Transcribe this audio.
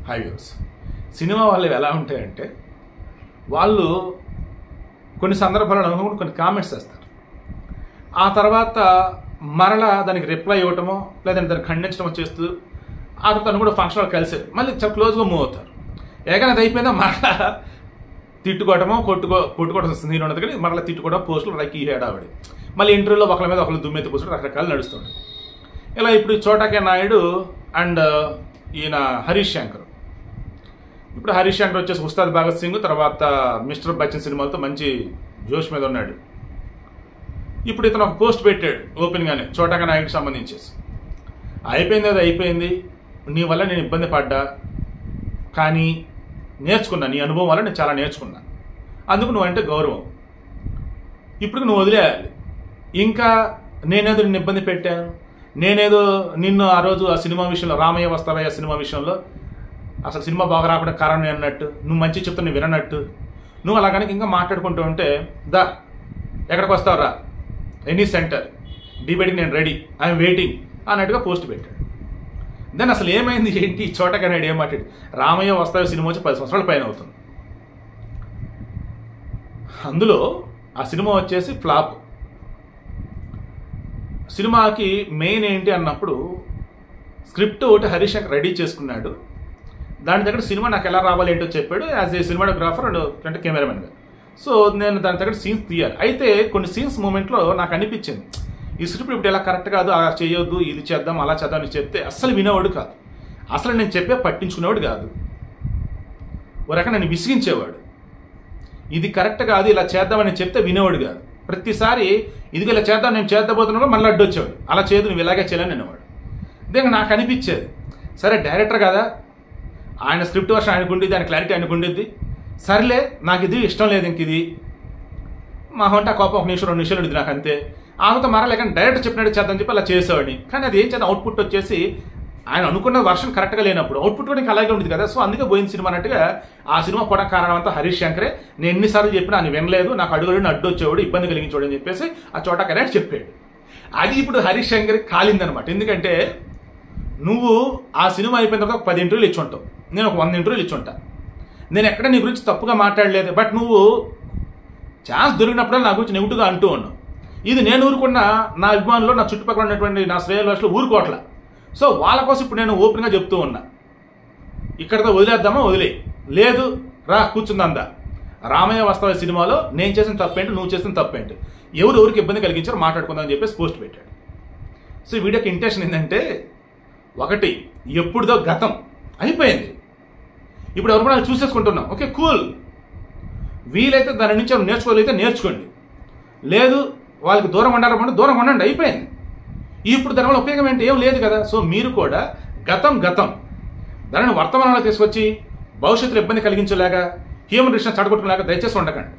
High views. Cinema వాళ్ళు ఎలా ఉంటాయంటే వాళ్ళు కొన్ని సందర్భాలను అనుకుంటూ కొన్ని కామెంట్స్ చేస్తారు. ఆ తర్వాత మరలా దానికి రిప్లై ఇవ్వటమో లేదంటే దాన్ని ఖండించడమో చేస్తూ ఆ తర్వాత తను కూడా ఫంక్షన్లో కలిసారు, మళ్ళీ చాలా క్లోజ్గా మూవ్ అవుతారు. ఏకైనా అది అయిపోయిందా మరలా తిట్టుకోవటమో కొట్టుకోవడం సీన్ ఉండదు, కానీ మరలా తిట్టుకోవడం పోస్టులు లైక్ ఈ హేడావిడి, మళ్ళీ ఇంటర్వ్యూలో ఒకరి మీద ఒకరు దుమ్మెత్తి కూర్చొని రకరకాలు నడుస్తుంది. ఇలా ఇప్పుడు చోటా నాయుడు అండ్ ఈయన హరీష్ శంకర్, ఇప్పుడు హరీష్ శంకర్ వచ్చేసి ఉస్తాద్ భగత్ సింగ్ తర్వాత మిస్టర్ బచ్చన్ సినిమాలతో మంచి జోష్ మీద ఉన్నాడు. ఇప్పుడు ఇతను ఒక పోస్ట్ పెట్టాడు ఓపెన్గానే చోటా నాయుడికి సంబంధించేసి, అయిపోయింది అది అయిపోయింది, నీ వల్ల నేను ఇబ్బంది పడ్డా కానీ నేర్చుకున్నా, నీ అనుభవం వల్ల నేను చాలా నేర్చుకున్నా, అందుకు నువ్వంటే గౌరవం, ఇప్పుడు నువ్వు వదిలేయాలి. ఇంకా నేనేదో నిన్ను ఇబ్బంది పెట్టాను, నేనేదో నిన్ను ఆ రోజు ఆ సినిమా విషయంలో రామయ్య వస్తావయ్య సినిమా విషయంలో అసలు సినిమా బాగా రాకుండా కారణం అన్నట్టు, నువ్వు మంచి చెప్తా నువ్వు వినట్టు, నువ్వు అలా కనుక ఇంకా మాట్లాడుకుంటూ ఉంటే దా ఎక్కడికి వస్తావురా, ఎనీ సెంటర్ డిబేట్కి నేను రెడీ, ఐఎమ్ వెయిటింగ్ అన్నట్టుగా పోస్ట్ పెట్టాడు. దెన్ అసలు ఏమైంది ఏంటి చోటా నాయుడు ఏం మాట్లాడు, రామయ్య వస్తావే సినిమా వచ్చి 10 సంవత్సరాల పైన అవుతుంది. అందులో ఆ సినిమా వచ్చేసి ఫ్లాప్. సినిమాకి మెయిన్ ఏంటి అన్నప్పుడు స్క్రిప్ట్ ఒకటి హరీష్ శంకర్ రెడీ చేసుకున్నాడు, దాని దగ్గర సినిమా నాకు ఎలా రావాలి ఏంటో చెప్పాడు యాజ్ ఏ సినిమాటోగ్రాఫర్ అంటే కెమెరామెన్గా. సో నేను దాని దగ్గర సీన్స్ తీయాలి. అయితే కొన్ని సీన్స్ మూమెంట్లో నాకు అనిపించింది ఈ స్క్రిప్ట్ ఇప్పుడు ఎలా కరెక్ట్ కాదు, అలా చేయొద్దు, ఇది చేద్దాం అలా చేద్దాం అని చెప్తే అస్సలు వినేవాడు కాదు, అసలు నేను చెప్పే పట్టించుకునేవాడు కాదు, ఓ రకంగా నన్ను విసిగించేవాడు. ఇది కరెక్ట్ కాదు ఇలా చేద్దామని చెప్తే వినేవాడు కాదు, ప్రతిసారి ఇదిగో ఇలా చేద్దాం నేను చేద్దాబోతున్నాడు మళ్ళీ అడ్డు వచ్చేవాడు, అలా చేయదు నువ్వు ఇలాగే చేయాలని అనేవాడు. దీనికి నాకు అనిపించేది సరే డైరెక్టర్ కదా, ఆయన స్క్రిప్ట్ వర్షన్ ఆయనకు ఉండేది, ఆయన క్లారిటీ ఆయనకు ఉండేది, సర్లే నాకు ఇది ఇష్టం లేదు ఇంక ఇది మా అంటే ఆ కోపం 1 నిమిషం 2 నిమిషాలు ఉండేది నాకు అంతే. ఆమెతో మరలేక డైరెక్టర్ చెప్పినట్టు చేద్దాం చెప్పి అలా చేసేవాడిని. కానీ అది ఏం చేద్దాం అవుట్పుట్ వచ్చేసి ఆయన అనుకున్న వర్షన్ కరెక్ట్గా లేనప్పుడు అవుట్పుట్ కూడా ఇంకా అలాగే ఉండేది కదా. సో అందుకే పోయిన సినిమా అన్నట్టుగా ఆ సినిమా కూడా కారణం అంతా హరీష్ శంకరే, నేను ఎన్నిసార్లు చెప్పినా ఆయన వినలేదు, నాకు అడుగుడు అడ్డు వచ్చేవాడు ఇబ్బంది కలిగించేవాడు అని చెప్పేసి ఆ చోటా నాయుడు చెప్పాడు. అది ఇప్పుడు హరీష్ శంకర్ కాలిందనమాట. ఎందుకంటే నువ్వు ఆ సినిమా అయిపోయిన తర్వాత ఒక 10 ఇంటర్వ్యూలు ఇచ్చి ఉంటావు, నేను ఒక 100 ఇంటర్వ్యూలు ఇచ్చి ఉంటా, నేను ఎక్కడ నీ గురించి తప్పుగా మాట్లాడలేదు, బట్ నువ్వు ఛాన్స్ దొరికినప్పుడు నా గురించి నెగిటివ్గా అంటూ ఉన్నావు. ఇది నేను ఊరుకున్న నా అభిమానులు నా చుట్టుపక్కల ఉన్నటువంటి నా శ్రేయలు ఊరుకోవట్లా. సో వాళ్ళ కోసం ఇప్పుడు నేను ఓపెన్గా చెప్తూ ఉన్నా, ఇక్కడితో వదిలేద్దామా వదిలే, లేదు రా కూర్చుందా, రామయ్య వస్తావే సినిమాలో నేను చేసిన తప్పేంటి నువ్వు చేసిన తప్పేంటి, ఎవరికి ఇబ్బంది కలిగించారో మాట్లాడుకుందామని చెప్పేసి పోస్ట్ పెట్టాడు. సో ఈ వీడియోకి ఇంటెన్షన్ ఏంటంటే ఒకటి ఎప్పుడుదో గతం అయిపోయింది, ఇప్పుడు ఎవరు మనం చూసేసుకుంటున్నాం, ఓకే కూల్, వీలైతే దాని నుంచి నేర్చుకోగలిగితే నేర్చుకోండి, లేదు వాళ్ళకి దూరం ఉండాలంటే దూరం ఉండండి, అయిపోయింది. ఇప్పుడు దానివల్ల ఉపయోగం ఏంటి, ఏం లేదు కదా. సో మీరు కూడా గతం దానిని వర్తమానంలో తీసుకొచ్చి భవిష్యత్తులో ఇబ్బంది కలిగించేలాగా హ్యూమన్ రిలేషన్ చెడగొట్టుకునేలాగా దయచేసి ఉండకండి.